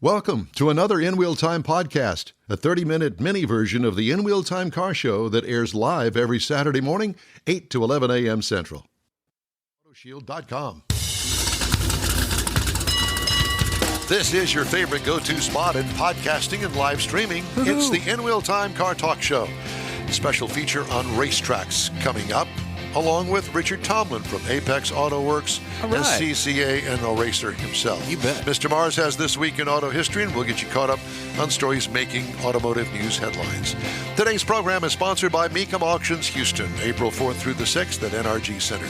Welcome to another In Wheel Time podcast, a 30-minute mini version of the In Wheel Time car show that airs live every Saturday morning, 8 to 11 a.m. Central. Autoshield.com. This is your favorite go-to spot in podcasting and live streaming. Woo-hoo. It's the In Wheel Time Car Talk Show. A special feature on racetracks coming up, along with Richard Tomlin from Apex Auto Works, SCCA, and a racer himself. You bet. Mr. Mars has This Week in Auto History, and we'll get you caught up on stories making automotive news headlines. Today's program is sponsored by Mecum Auctions Houston, April 4th through the 6th at NRG Center.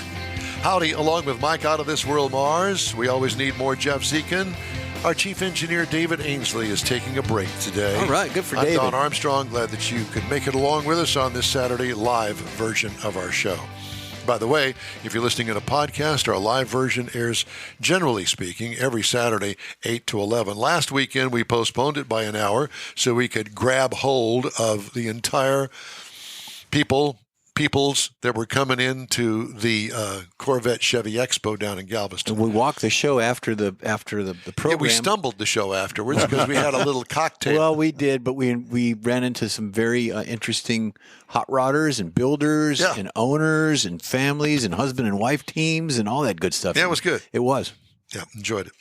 Howdy, along with Mike Out of This World Mars. We always need more Jeff Zekin. Our chief engineer, David Ainsley, is taking a break today. All right, good for I'm David. Don Armstrong. Glad that you could make it along with us on this Saturday live version of our show. By the way, if you're listening in a podcast, our live version airs, generally speaking, every Saturday, 8 to 11. Last weekend, we postponed it by an hour so we could grab hold of the entire peoples that were coming into the Corvette Chevy Expo down in Galveston. And we walked the show after the program. Yeah, we stumbled the show afterwards because we had a little cocktail. Well, we did, but we ran into some very interesting hot rodders and builders and owners and families and husband and wife teams and all that good stuff. Yeah, it was good. It was. Yeah, enjoyed it.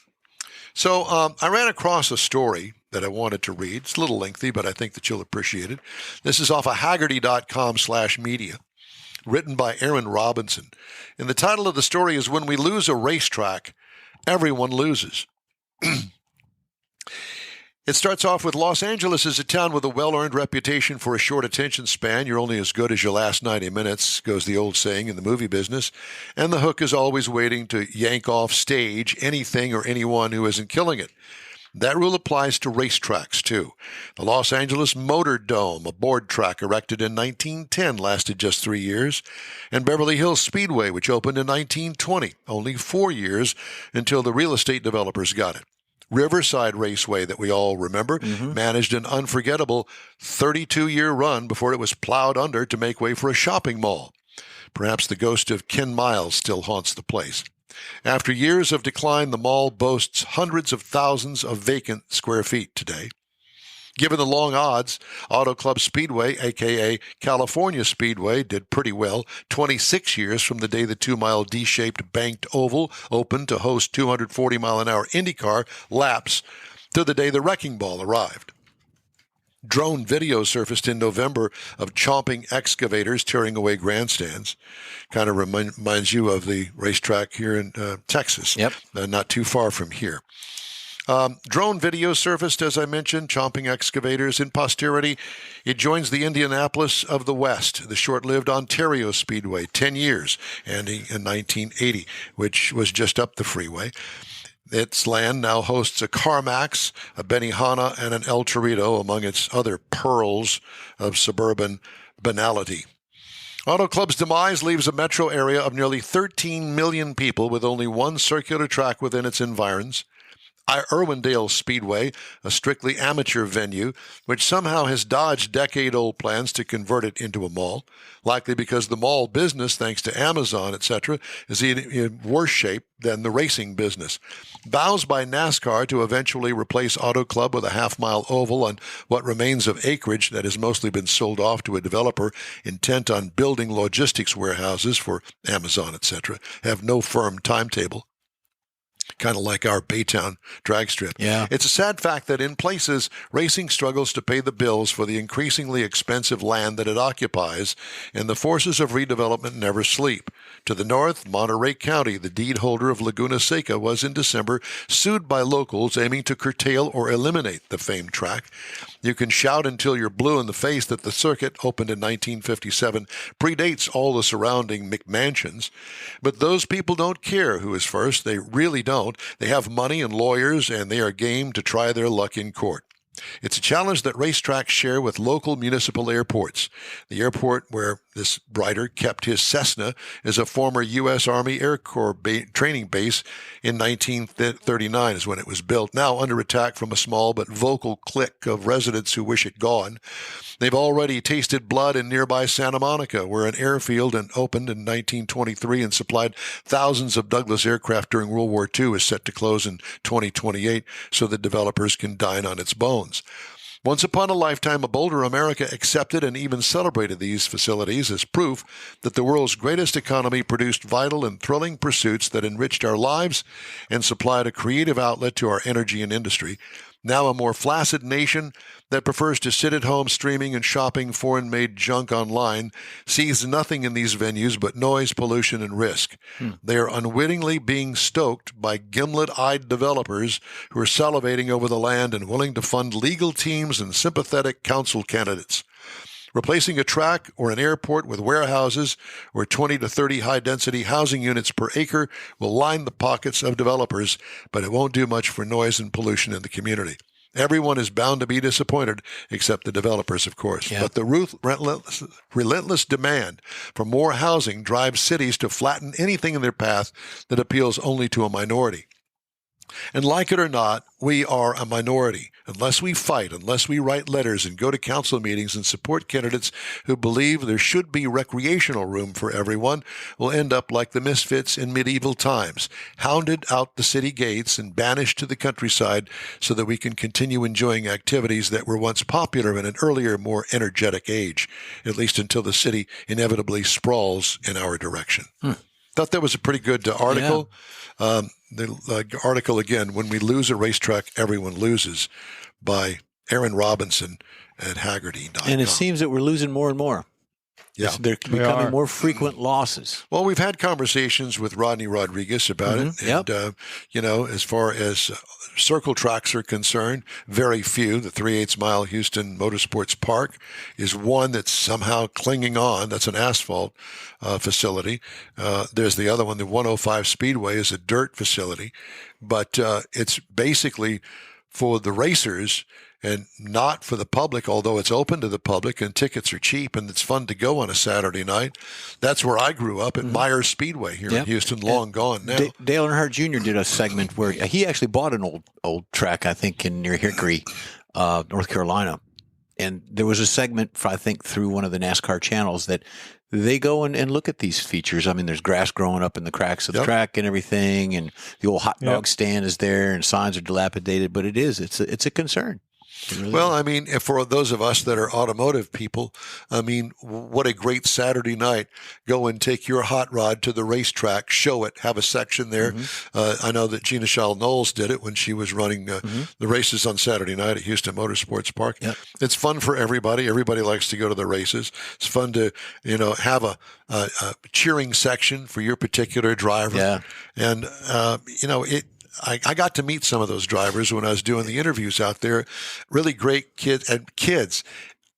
So I ran across a story that I wanted to read. It's a little lengthy, but I think that you'll appreciate it. This is off of Haggerty.com/media. Written by Aaron Robinson. And the title of the story is When We Lose a Racetrack, Everyone Loses. It starts off with Los Angeles is a town with a well-earned reputation for a short attention span. You're only as good as your last 90 minutes, goes the old saying in the movie business. And the hook is always waiting to yank off stage anything or anyone who isn't killing it. That rule applies to racetracks, too. The Los Angeles Motor Dome, a board track erected in 1910, lasted just 3 years. And Beverly Hills Speedway, which opened in 1920, only 4 years until the real estate developers got it. Riverside Raceway, that we all remember, managed an unforgettable 32-year run before it was plowed under to make way for a shopping mall. Perhaps the ghost of Ken Miles still haunts the place. After years of decline, the mall boasts hundreds of thousands of vacant square feet today. Given the long odds, Auto Club Speedway, a.k.a. California Speedway, did pretty well 26 years from the day the 2-mile D-shaped banked oval opened to host 240-mile-an-hour IndyCar laps to the day the wrecking ball arrived. Drone video surfaced in November of chomping excavators tearing away grandstands. Kind of reminds you of the racetrack here in Texas, not too far from here. Drone video surfaced, as I mentioned, chomping excavators. In posterity, it joins the Indianapolis of the West, the short-lived Ontario Speedway, 10 years, ending in 1980, which was just up the freeway. Its land now hosts a CarMax, a Benihana, and an El Torito, among its other pearls of suburban banality. Auto Club's demise leaves a metro area of nearly 13 million people with only one circular track within its environs. Irwindale Speedway, a strictly amateur venue, which somehow has dodged decade-old plans to convert it into a mall, likely because the mall business, thanks to Amazon, etc., is in worse shape than the racing business. Vows by NASCAR to eventually replace Auto Club with a half-mile oval on what remains of acreage that has mostly been sold off to a developer intent on building logistics warehouses for Amazon, etc., have no firm timetable. Kind of like our Baytown drag strip. Yeah. It's a sad fact that in places, racing struggles to pay the bills for the increasingly expensive land that it occupies, and the forces of redevelopment never sleep. To the north, Monterey County, the deed holder of Laguna Seca, was in December sued by locals aiming to curtail or eliminate the famed track. You can shout until you're blue in the face that the circuit, opened in 1957, predates all the surrounding McMansions. But those people don't care who is first. They really don't. They have money and lawyers, and they are game to try their luck in court. It's a challenge that racetracks share with local municipal airports. The airport where this writer kept his Cessna is a former U.S. Army Air Corps training base in 1939 is when it was built, now under attack from a small but vocal clique of residents who wish it gone. They've already tasted blood in nearby Santa Monica, where an airfield opened in 1923 and supplied thousands of Douglas aircraft during World War II is set to close in 2028 so that developers can dine on its bones. Once upon a lifetime, a bolder America accepted and even celebrated these facilities as proof that the world's greatest economy produced vital and thrilling pursuits that enriched our lives and supplied a creative outlet to our energy and industry. Now a more flaccid nation that prefers to sit at home streaming and shopping foreign-made junk online sees nothing in these venues but noise, pollution, and risk. They are unwittingly being stoked by gimlet-eyed developers who are salivating over the land and willing to fund legal teams and sympathetic council candidates. Replacing a track or an airport with warehouses or 20 to 30 high-density housing units per acre will line the pockets of developers, but it won't do much for noise and pollution in the community. Everyone is bound to be disappointed, except the developers, of course. Yeah. But the relentless demand for more housing drives cities to flatten anything in their path that appeals only to a minority. And like it or not, we are a minority. Unless we fight, unless we write letters and go to council meetings and support candidates who believe there should be recreational room for everyone, we'll end up like the misfits in medieval times, hounded out the city gates and banished to the countryside so that we can continue enjoying activities that were once popular in an earlier, more energetic age, at least until the city inevitably sprawls in our direction. Thought that was a pretty good article. Yeah. The article, again, When We Lose a Racetrack, Everyone Loses, by Aaron Robinson at Haggerty.com. And it seems that we're losing more and more. Yeah. They're becoming more frequent losses. Well, we've had conversations with Rodney Rodriguez about it. Yep. And, as far as circle tracks are concerned, very few. The 3/8 mile Houston Motorsports Park is one that's somehow clinging on. That's an asphalt facility. There's the other one, the 105 Speedway, is a dirt facility. But it's basically for the racers and not for the public, although it's open to the public and tickets are cheap and it's fun to go on a Saturday night. That's where I grew up at Myers Speedway here in Houston, long gone now. Dale Earnhardt Jr. did a segment where he actually bought an old track, I think, near Hickory, North Carolina. And there was a segment, I think, through one of the NASCAR channels that they go and look at these features. I mean, there's grass growing up in the cracks of the track and everything, and the old hot dog stand is there, and signs are dilapidated. But it's a concern. Really well, I mean, for those of us that are automotive people, I mean, what a great Saturday night. Go and take your hot rod to the racetrack, show it, have a section there. I know that Gina Shaw Knowles did it when she was running the races on Saturday night at Houston Motorsports Park. Yep. It's fun for everybody. Everybody likes to go to the races. It's fun to, have a cheering section for your particular driver. Yeah. And, I got to meet some of those drivers when I was doing the interviews out there. Really great kids.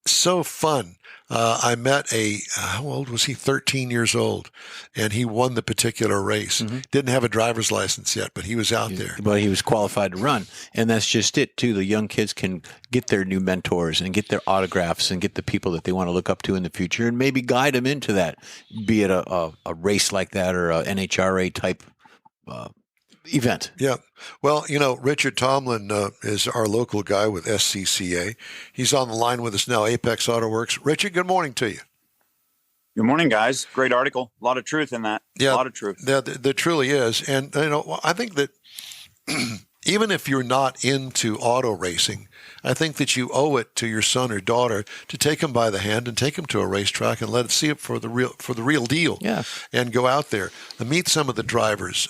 So fun. I met how old was he? 13 years old. And he won the particular race. Didn't have a driver's license yet, but he was out there. But he was qualified to run. And that's just it, too. The young kids can get their new mentors and get their autographs and get the people that they want to look up to in the future and maybe guide them into that, be it a race like that or a NHRA type event. Yeah. Well, Richard Tomlin is our local guy with SCCA. He's on the line with us now, Apex Auto Works. Richard, good morning to you. Good morning, guys. Great article. A lot of truth in that. Yeah, a lot of truth. There truly is. And, I think that even if you're not into auto racing, I think that you owe it to your son or daughter to take them by the hand and take them to a racetrack and let it see it for the real deal. Yeah. And go out there and meet some of the drivers.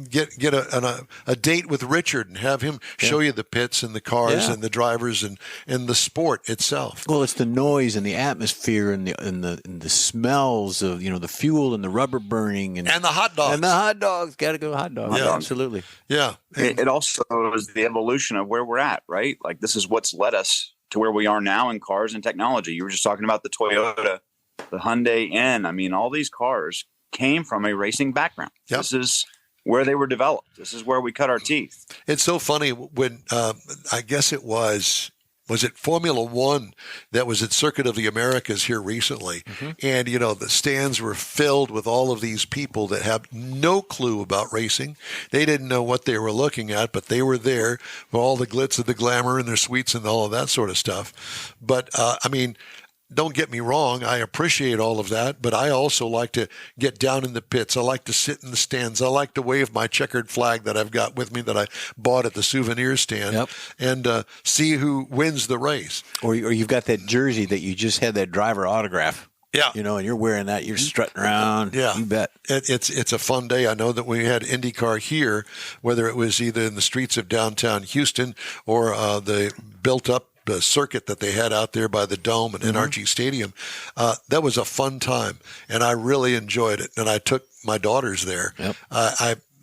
Get a date with Richard and have him show you the pits and the cars and the drivers and the sport itself. Well, it's the noise and the atmosphere and the smells of the fuel and the rubber burning and the hot dogs. And the hot dogs. Got to go hot dogs. Yeah. Absolutely. Yeah. It also is the evolution of where we're at, right? Like this is what's led us to where we are now in cars and technology. You were just talking about the Toyota, the Hyundai N. I mean, all these cars came from a racing background. Yep. This is where they were developed. This is where we cut our teeth. It's so funny when I guess it was was it Formula One that was at Circuit of the Americas here recently. And, the stands were filled with all of these people that have no clue about racing. They didn't know what they were looking at, but they were there for all the glitz and the glamour and their sweets and all of that sort of stuff. But, don't get me wrong, I appreciate all of that, but I also like to get down in the pits. I like to sit in the stands. I like to wave my checkered flag that I've got with me that I bought at the souvenir stand and see who wins the race. Or you've got that jersey that you just had that driver autograph. Yeah. And you're wearing that. You're strutting around. Yeah. You bet. It's a fun day. I know that we had IndyCar here, whether it was either in the streets of downtown Houston or the built-up circuit that they had out there by the Dome and NRG Stadium. That was a fun time, and I really enjoyed it. And I took my daughters there. Yep.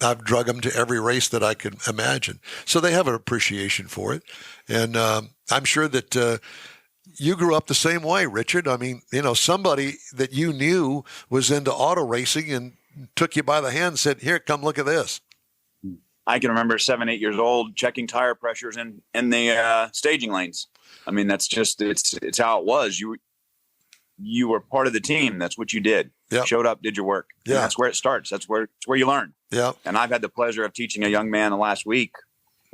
I've drug them to every race that I could imagine. So they have an appreciation for it. And I'm sure that you grew up the same way, Richard. I mean, somebody that you knew was into auto racing and took you by the hand and said, here, come look at this. I can remember 7, 8 years old checking tire pressures in the staging lanes. I mean, that's just it's how it was. You were part of the team. That's what you did. Yep. Showed up, did your work. Yeah. And that's where it starts. It's where you learn. Yeah. And I've had the pleasure of teaching a young man the last week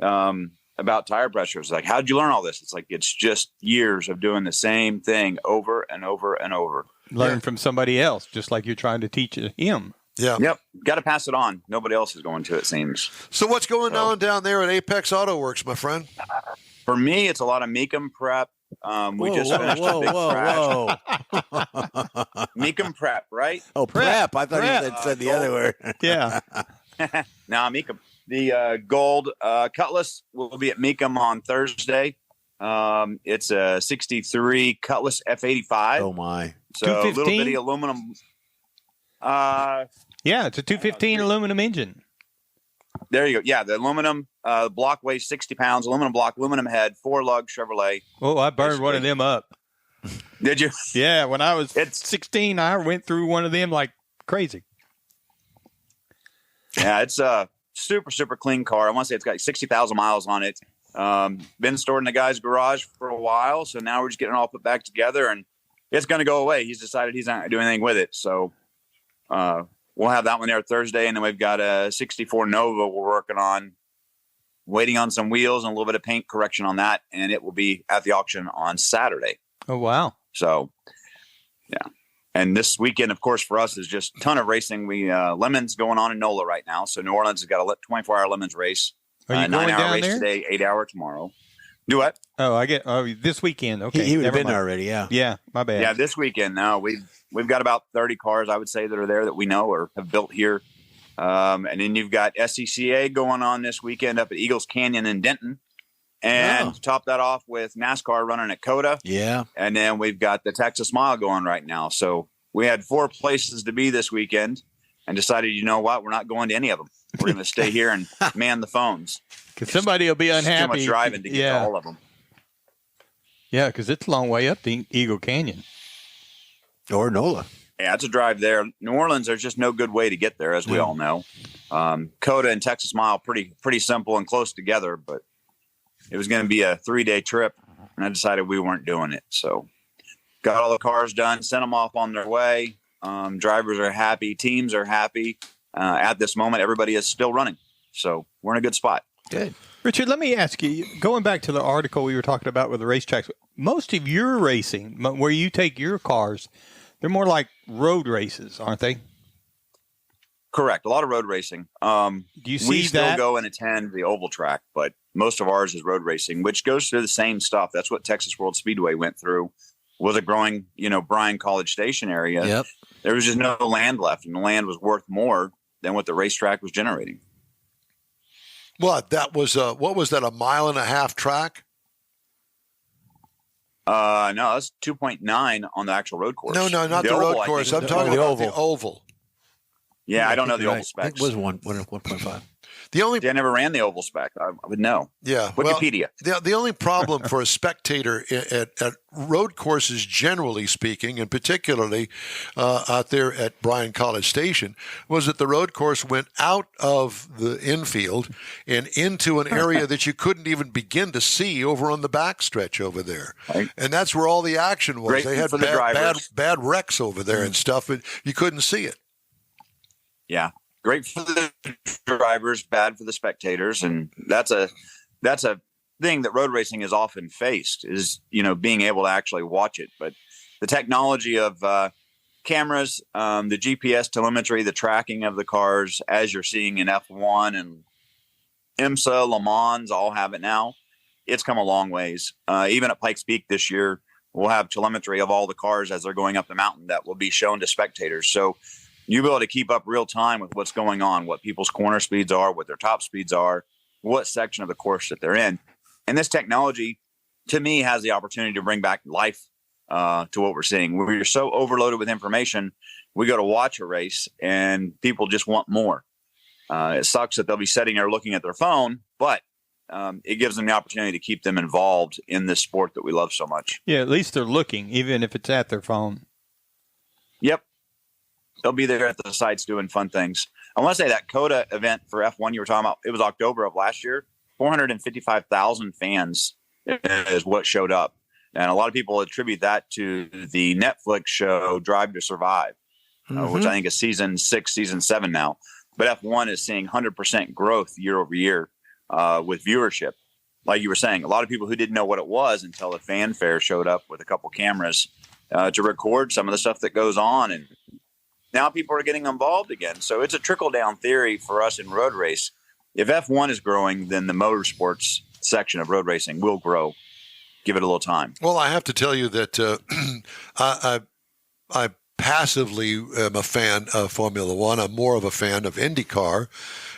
about tire pressures. Like, how did you learn all this? It's like it's just years of doing the same thing over and over and over. Learn from somebody else, just like you're trying to teach him. Yeah. Yep. Got to pass it on. Nobody else is going to, it seems. So what's going on down there at Apex Auto Works, my friend? For me, it's a lot of Mecum prep. We just finished a big crash. Mecum prep, right? Oh, prep. I thought you said the other word. Yeah. Now, Mecum. The gold Cutlass will be at Mecum on Thursday. It's a 63 Cutlass F85. Oh, my. So a little bitty aluminum. Yeah, it's a 215 aluminum engine. There you go. Yeah, the aluminum block weighs 60 pounds. Aluminum block, aluminum head, 4-lug Chevrolet. Oh, I burned one of them up. Did you? Yeah, when I was 16, I went through one of them like crazy. Yeah, it's a super, super clean car. I want to say it's got 60,000 miles on it. Been stored in the guy's garage for a while, so now we're just getting it all put back together, and it's going to go away. He's decided he's not going to do anything with it, so we'll have that one there Thursday, and then we've got a 64 Nova we're working on, waiting on some wheels and a little bit of paint correction on that, and it will be at the auction on Saturday. Oh, wow. So, yeah. And this weekend, of course, for us is just a ton of racing. We Lemons going on in NOLA right now. So New Orleans has got a 24-hour Lemons race. Are you going 9-hour down race there? today, 8-hour tomorrow. Do what? Oh, this weekend. Okay. He would have never been mind. there already, yeah. Yeah, my bad. Yeah, this weekend. No, we've got about 30 cars, I would say, that are there that we know or have built here. And then you've got SCCA going on this weekend up at Eagles Canyon in Denton. And to top that off with NASCAR running at COTA. Yeah. And then we've got the Texas Mile going right now. So we had 4 places to be this weekend and decided, you know what? We're not going to any of them. We're going to stay here and man the phones. Because somebody will be unhappy. Too much driving to get to all of them. Yeah, because it's a long way up the Eagle Canyon. Or NOLA. Yeah, it's a drive there. New Orleans, there's just no good way to get there, as we all know. COTA and Texas Mile, pretty simple and close together, but it was going to be a 3-day trip, and I decided we weren't doing it. So got all the cars done, sent them off on their way. Drivers are happy. Teams are happy. At this moment, everybody is still running. So we're in a good spot. Good. Richard, let me ask you, going back to the article we were talking about with the racetracks, most of your racing, where you take your cars, they're more like road races, aren't they? Correct. A lot of road racing. Do you see we still that? go and attend the oval track, but most of ours is road racing, which goes through the same stuff. That's what Texas World Speedway went through. Was a growing, Bryan College Station area. Yep. There was just no land left, and the land was worth more than what the racetrack was generating. What was what was that, a 1.5-mile track? No, that's 2.9 on the actual road course. No, not the road course. I'm talking about the oval. Yeah, I don't know the oval I specs. think it was 1.5. The only See, I never ran the oval spec. I would know. Yeah. Wikipedia. Well, the only problem for a spectator at road courses, generally speaking, and particularly out there at Bryan College Station, was that the road course went out of the infield and into an area that you couldn't even begin to see over on the backstretch over there. Right. And that's where all the action was. Great They had for the drivers. bad wrecks over there and stuff, but you couldn't see it. Yeah. Great for the drivers, bad for the spectators. And that's a thing that road racing is often faced, is, being able to actually watch it. But the technology of cameras, the GPS telemetry, the tracking of the cars, as you're seeing in F1 and IMSA, Le Mans, all have it now. It's come a long ways. Even at Pikes Peak this year, we'll have telemetry of all the cars as they're going up the mountain that will be shown to spectators. So you'll be able to keep up real time with what's going on, what people's corner speeds are, what their top speeds are, what section of the course that they're in. And this technology, to me, has the opportunity to bring back life to what we're seeing. We're so overloaded with information, we go to watch a race and people just want more. It sucks that they'll be sitting there looking at their phone, but it gives them the opportunity to keep them involved in this sport that we love so much. Yeah, at least they're looking, even if it's at their phone. Yep. They'll be there at the sites doing fun things. I want to say that COTA event for F1 you were talking about, it was October of last year. 455,000 fans is what showed up. And a lot of people attribute that to the Netflix show Drive to Survive, which I think is season 6, season 7 now. But F1 is seeing 100% growth year over year with viewership. Like you were saying, a lot of people who didn't know what it was until the fanfare showed up with a couple cameras to record some of the stuff that goes on. And now people are getting involved again. So it's a trickle-down theory for us in road race. If F1 is growing, then the motorsports section of road racing will grow. Give it a little time. Well, I have to tell you that I passively am a fan of Formula One. I'm more of a fan of IndyCar.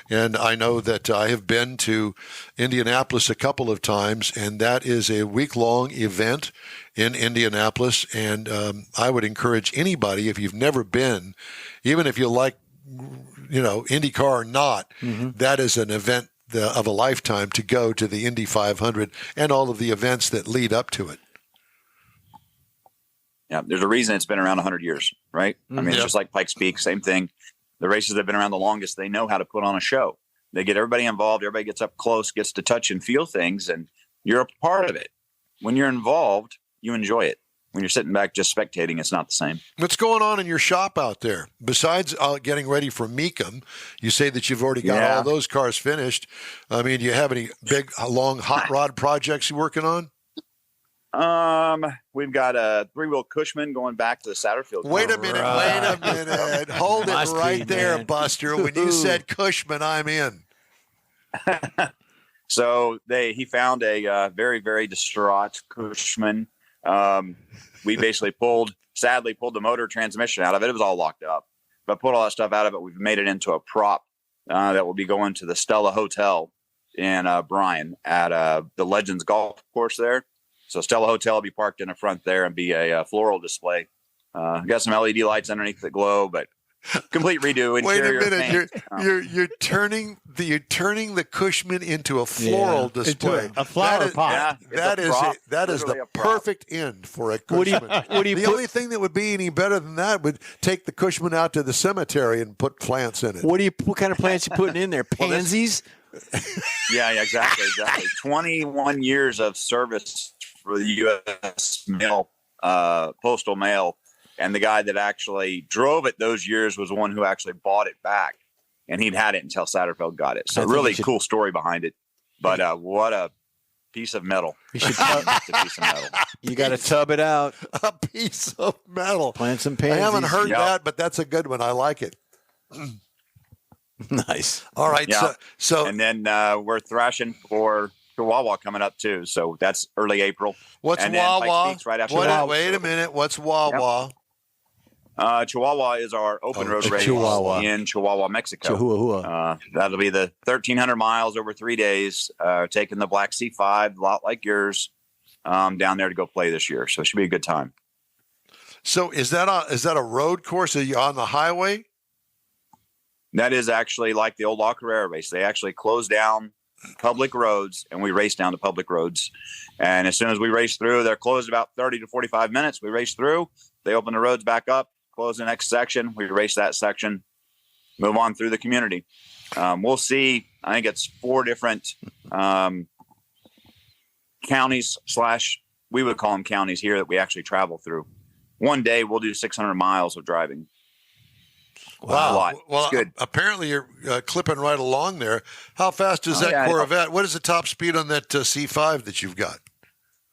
And I know that I have been to Indianapolis a couple of times, and that is a week-long event in Indianapolis. And I would encourage anybody, if you've never been, even if you like, IndyCar or not, that is an event of a lifetime to go to the Indy 500 and all of the events that lead up to it. Yeah, there's a reason it's been around 100 years, right? I mean, it's just like Pikes Peak, same thing. The races that have been around the longest, they know how to put on a show. They get everybody involved. Everybody gets up close, gets to touch and feel things, and you're a part of it. When you're involved, you enjoy it. When you're sitting back just spectating, it's not the same. What's going on in your shop out there? Besides getting ready for Mecum, you say that you've already got all those cars finished. I mean, do you have any big, long hot rod projects you're working on? We've got a 3-wheel Cushman going back to the Satterfield. Wait a minute. Hold it right there, Buster. When you said Cushman, I'm in. So he found a very, very distraught Cushman. We basically sadly pulled the motor transmission out of it. It was all locked up, but pulled all that stuff out of it. We've made it into a prop that will be going to the Stella Hotel in Bryan at the Legends Golf Course there. So Stella Hotel will be parked in the front there and be a floral display. Got some LED lights underneath that glow, but complete redo. Interior Wait a minute, paint. you're turning the Cushman into a floral display. A flower pot. That is the perfect end for a Cushman. The only thing that would be any better than that would take the Cushman out to the cemetery and put plants in it. What kind of plants you putting in there? Pansies? Yeah, exactly. 21 years of service for the U.S. mail, postal mail. And the guy that actually drove it those years was the one who actually bought it back. And he'd had it until Satterfield got it. So really cool story behind it. But what a piece of metal. You should a piece of metal. You got to tub it out. A piece of metal. Plant some pansies. I haven't heard that, but that's a good one. I like it. Nice. All right. Yeah. So and then we're thrashing for Chihuahua coming up too. So that's early April. What's and Wawa? Right after Chihuahua. Wait a minute. What's Wawa? Chihuahua is our open road race in Chihuahua, Mexico. Chihuahua. That'll be the 1,300 miles over 3 days, taking the Black C5, a lot like yours, down there to go play this year. So it should be a good time. So is that a road course? Are you on the highway? That is actually like the old La Carrera race. They actually close down public roads, and we race down to public roads. And as soon as we race through, they're closed about 30 to 45 minutes. We race through, they open the roads back up, close the next section. We race that section, move on through the community. We'll see, I think it's 4 different counties / we would call them counties here that we actually travel through. One day we'll do 600 miles of driving. Wow. A lot. Well, it's good. Apparently you're clipping right along there. How fast is that Corvette? What is the top speed on that C5 that you've got?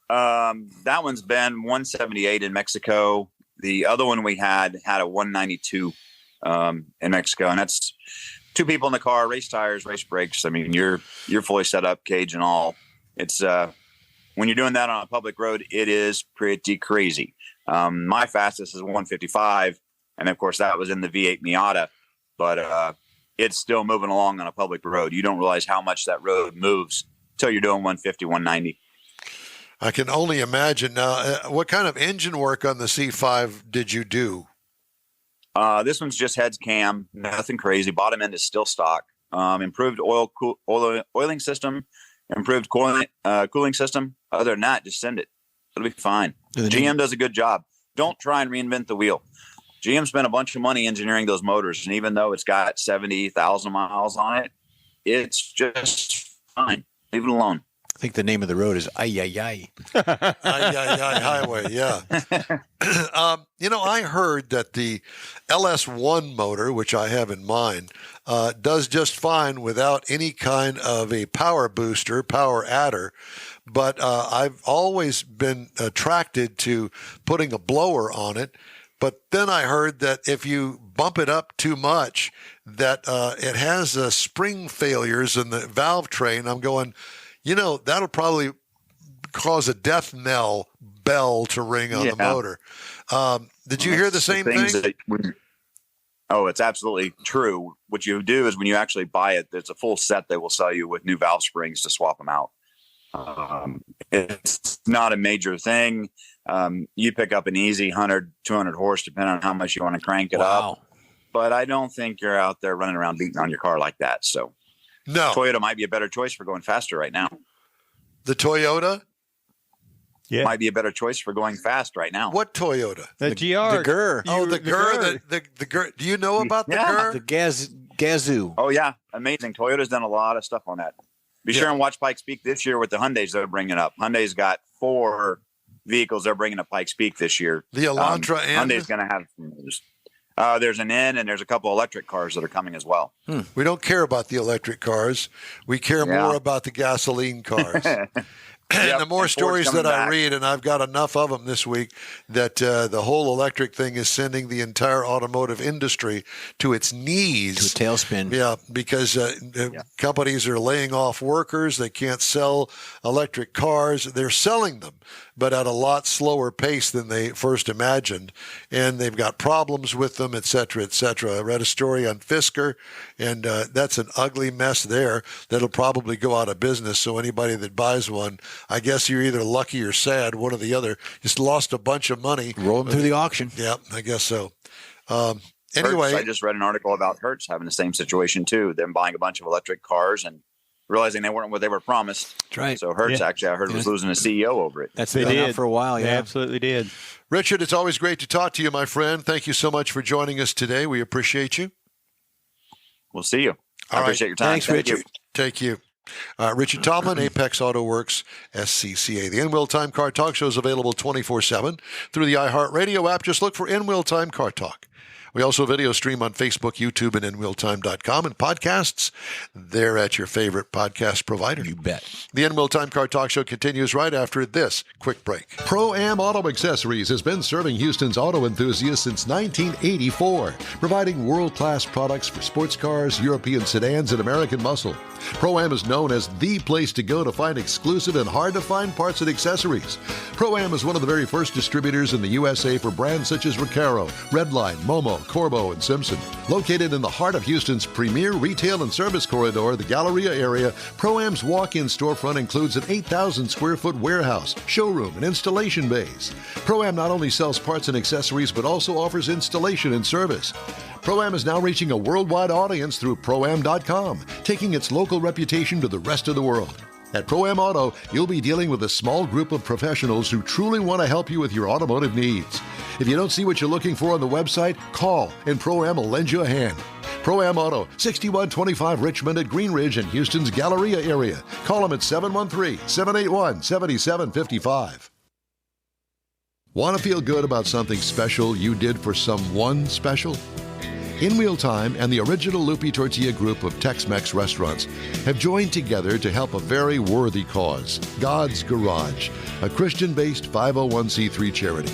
That one's been 178 in Mexico. The other one we had a 192 in Mexico, and that's 2 people in the car, race tires, race brakes. I mean, you're fully set up, cage and all. It's when you're doing that on a public road, it is pretty crazy. My fastest is 155. And of course, that was in the V8 Miata, but it's still moving along on a public road. You don't realize how much that road moves until you're doing 150, 190. I can only imagine. Now, what kind of engine work on the C5 did you do? This one's just heads cam, nothing crazy. Bottom end is still stock. Improved oiling system, improved cooling system. Other than that, just send it. It'll be fine. GM does a good job. Don't try and reinvent the wheel. GM spent a bunch of money engineering those motors, and even though it's got 70,000 miles on it, it's just fine. Leave it alone. I think the name of the road is Ay Ay Ay. Ay Ay Ay Highway, yeah. I heard that the LS1 motor, which I have in mind, does just fine without any kind of a power booster, power adder. But I've always been attracted to putting a blower on it. But then I heard that if you bump it up too much, that it has spring failures in the valve train. I'm going, that'll probably cause a death knell bell to ring on the motor. Did you hear the same thing? It's absolutely true. What you do is when you actually buy it, there's a full set they will sell you with new valve springs to swap them out. It's not a major thing. You pick up an easy 100, 200 horse, depending on how much you want to crank it up. But I don't think you're out there running around beating on your car like that. So no, Toyota might be a better choice for going faster right now. The Toyota? Yeah. Might be a better choice for going fast right now. What Toyota? The GR. The GR. Oh, the GR. The GR. Do you know about the GR? The Gazoo. Oh, yeah. Amazing. Toyota's done a lot of stuff on that. Be sure and watch Pikes Peak this year with the Hyundais they're bringing up. Hyundai's got 4 vehicles they're bringing to Pikes Peak this year. The Elantra and Hyundai's going to have there's an N, and there's a couple electric cars that are coming as well. We don't care about the electric cars. We care more about the gasoline cars. And the more stories that I read, and I've got enough of them this week, that the whole electric thing is sending the entire automotive industry to its knees. To a tailspin. Yeah, because companies are laying off workers. They can't sell electric cars. They're selling them, but at a lot slower pace than they first imagined. And they've got problems with them, et cetera, et cetera. I read a story on Fisker, and that's an ugly mess there that'll probably go out of business. So anybody that buys one, I guess you're either lucky or sad, one or the other. Just lost a bunch of money. Rolling through the auction. Yeah, I guess so. Anyway. Hertz, I just read an article about Hertz having the same situation too. Them buying a bunch of electric cars and realizing they weren't what they were promised. That's right. So Hertz actually, I heard, was losing a CEO over it. That's been out for a while, They absolutely did. Richard, it's always great to talk to you, my friend. Thank you so much for joining us today. We appreciate you. We'll see you. I appreciate your time. Thanks, Richard. Thank you. Richard Tomlin, Apex Auto Works, SCCA. The N-Wheel Time Car Talk Show is available 24/7 through the iHeartRadio app. Just look for N-Wheel Time Car Talk. We also video stream on Facebook, YouTube, and nwheeltime.com, and podcasts. They're at your favorite podcast provider. You bet. The N-Wheel Time Car Talk Show continues right after this quick break. Pro-Am Auto Accessories has been serving Houston's auto enthusiasts since 1984, providing world-class products for sports cars, European sedans, and American muscle. Pro-Am is known as the place to go to find exclusive and hard-to-find parts and accessories. Pro-Am is one of the very first distributors in the USA for brands such as Recaro, Redline, Momo, Corbo, and Simpson. Located in the heart of Houston's premier retail and service corridor, the Galleria area, Pro-Am's walk-in storefront includes an 8,000 square foot warehouse, showroom, and installation bays. Pro-Am not only sells parts and accessories, but also offers installation and service. Pro-Am is now reaching a worldwide audience through Pro-Am.com, taking its local reputation to the rest of the world. At Pro-Am Auto, you'll be dealing with a small group of professionals who truly want to help you with your automotive needs. If you don't see what you're looking for on the website, call and Pro-Am will lend you a hand. Pro-Am Auto, 6125 Richmond at Green Ridge in Houston's Galleria area. Call them at 713-781-7755. Want to feel good about something special you did for someone special? In Wheel Time and the original Lupi Tortilla group of Tex-Mex restaurants have joined together to help a very worthy cause, God's Garage, a Christian-based 501c3 charity.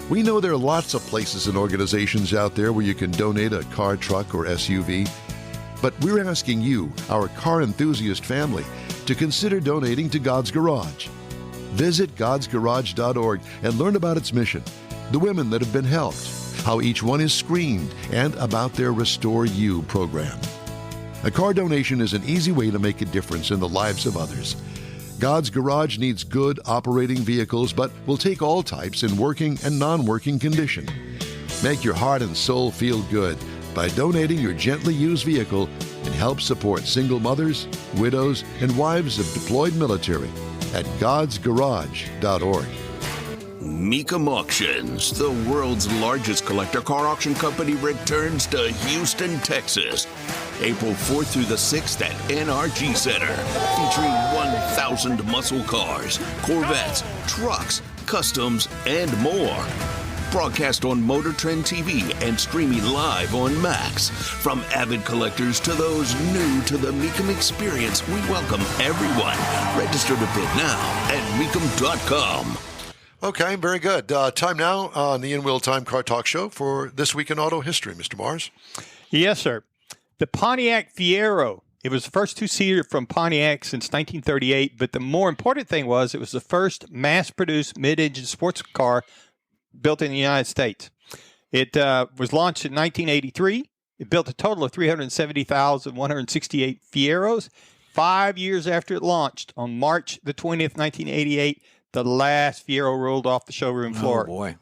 We know there are lots of places and organizations out there where you can donate a car, truck, or SUV, but we're asking you, our car enthusiast family, to consider donating to God's Garage. Visit godsgarage.org and learn about its mission, the women that have been helped, how each one is screened, and about their Restore You program. A car donation is an easy way to make a difference in the lives of others. God's Garage needs good operating vehicles, but will take all types in working and non-working condition. Make your heart and soul feel good by donating your gently used vehicle and help support single mothers, widows, and wives of deployed military at godsgarage.org. Mecum Auctions, the world's largest collector car auction company, returns to Houston, Texas, April 4th through the 6th at NRG Center, featuring 1,000 muscle cars, Corvettes, trucks, customs, and more. Broadcast on Motor Trend TV and streaming live on Max. From avid collectors to those new to the Mecum experience, we welcome everyone. Register to bid now at mecum.com. Okay, very good. Time now on the In-Wheel Time Car Talk Show for This Week in Auto History. Mr. Mars? Yes, sir. The Pontiac Fiero. It was the first two-seater from Pontiac since 1938, but the more important thing was it was the first mass-produced mid-engine sports car built in the United States. It was launched in 1983. It built a total of 370,168 Fieros. 5 years after it launched, on March the 20th, 1988, the last Fiero rolled off the showroom floor. Oh, boy.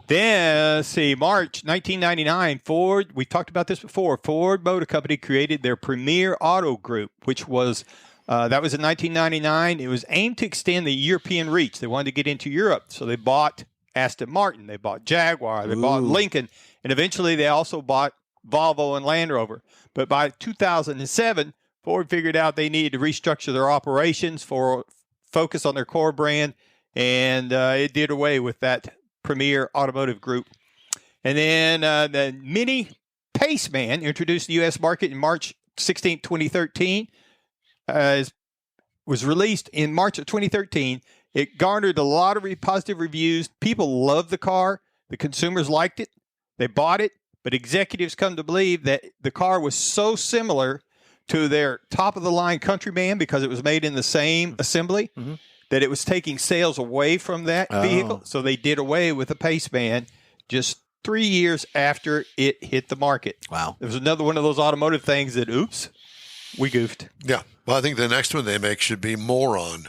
Then, let's see, March 1999, Ford, we talked about this before, Ford Motor Company created their Premier Auto Group, which was, that was in 1999. It was aimed to extend the European reach. They wanted to get into Europe, so they bought Aston Martin, they bought Jaguar, they bought Lincoln, and eventually they also bought Volvo and Land Rover. But by 2007, Ford figured out they needed to restructure their operations for focus on their core brand, and it did away with that Premier Automotive Group. And then the Mini Paceman, introduced to the U.S. market in March 16, 2013, was released in March of 2013. It garnered a lot of positive reviews. People loved the car. The consumers liked it. They bought it. But executives come to believe that the car was so similar to their top-of-the-line Countryman, because it was made in the same assembly, that it was taking sales away from that vehicle. So they did away with the Paceman just 3 years after it hit the market. Wow. It was another one of those automotive things that, oops, we goofed. Yeah. Well, I think the next one they make should be Moron.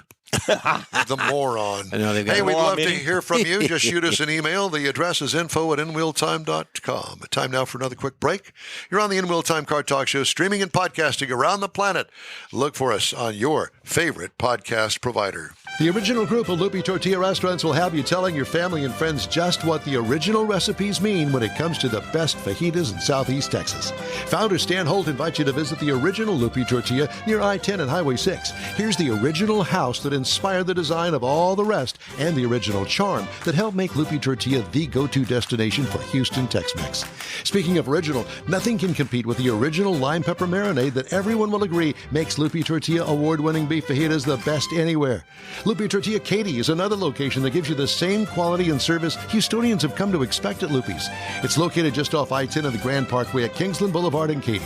The Moron. I know they've got Hey, a we'd moron love to mini. hear from you. Just shoot us an email. The address is info@inwheeltime.com. Time now for another quick break. You're on the In-Wheel Time Car Talk Show, streaming and podcasting around the planet. Look for us on your favorite podcast provider. The original group of Lupi Tortilla restaurants will have you telling your family and friends just what the original recipes mean when it comes to the best fajitas in Southeast Texas. Founder Stan Holt invites you to visit the original Lupi Tortilla near I-10 and Highway 6. Here's the original house that inspired the design of all the rest, and the original charm that helped make Lupi Tortilla the go-to destination for Houston Tex-Mex. Speaking of original, nothing can compete with the original lime pepper marinade that everyone will agree makes Lupi Tortilla award-winning beef fajitas the best anywhere. Lupi Tortilla Katy is another location that gives you the same quality and service Houstonians have come to expect at Lupi's. It's located just off I-10 and the Grand Parkway at Kingsland Boulevard in Katy.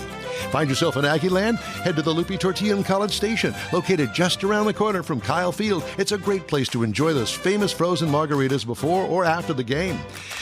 Find yourself in Aggieland? Head to the Lupe Tortilla in College Station, located just around the corner from Kyle Field. It's a great place to enjoy those famous frozen margaritas before or after the game.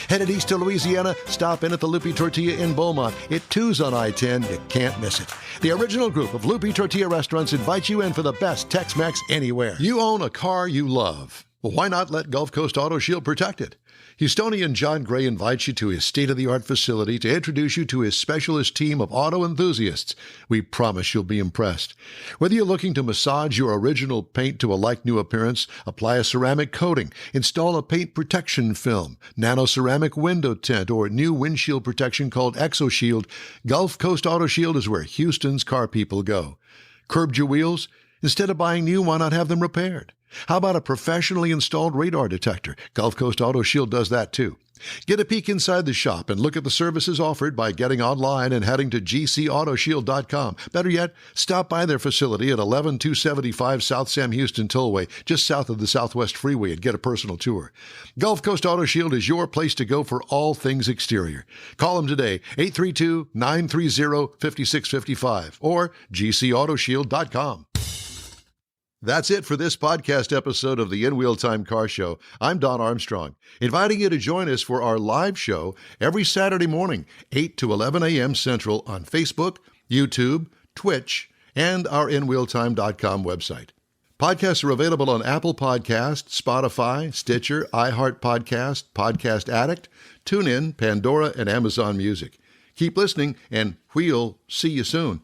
Headed east to Louisiana, stop in at the Lupe Tortilla in Beaumont. It too's on I-10. You can't miss it. The original group of Lupe Tortilla restaurants invites you in for the best Tex-Mex anywhere. You own a car you love. Well, why not let Gulf Coast Auto Shield protect it? Houstonian John Gray invites you to his state-of-the-art facility to introduce you to his specialist team of auto enthusiasts. We promise you'll be impressed. Whether you're looking to massage your original paint to a like-new appearance, apply a ceramic coating, install a paint protection film, nano-ceramic window tint, or new windshield protection called ExoShield, Gulf Coast Auto Shield is where Houston's car people go. Curbed your wheels? Instead of buying new, why not have them repaired? How about a professionally installed radar detector? Gulf Coast Auto Shield does that too. Get a peek inside the shop and look at the services offered by getting online and heading to gcautoshield.com. Better yet, stop by their facility at 11275 South Sam Houston Tollway, just south of the Southwest Freeway, and get a personal tour. Gulf Coast Auto Shield is your place to go for all things exterior. Call them today, 832-930-5655 or gcautoshield.com. That's it for this podcast episode of the In Wheel Time Car Show. I'm Don Armstrong, inviting you to join us for our live show every Saturday morning, 8 to 11 a.m. Central on Facebook, YouTube, Twitch, and our InWheelTime.com website. Podcasts are available on Apple Podcasts, Spotify, Stitcher, iHeart Podcast, Podcast Addict, TuneIn, Pandora, and Amazon Music. Keep listening, and we'll see you soon.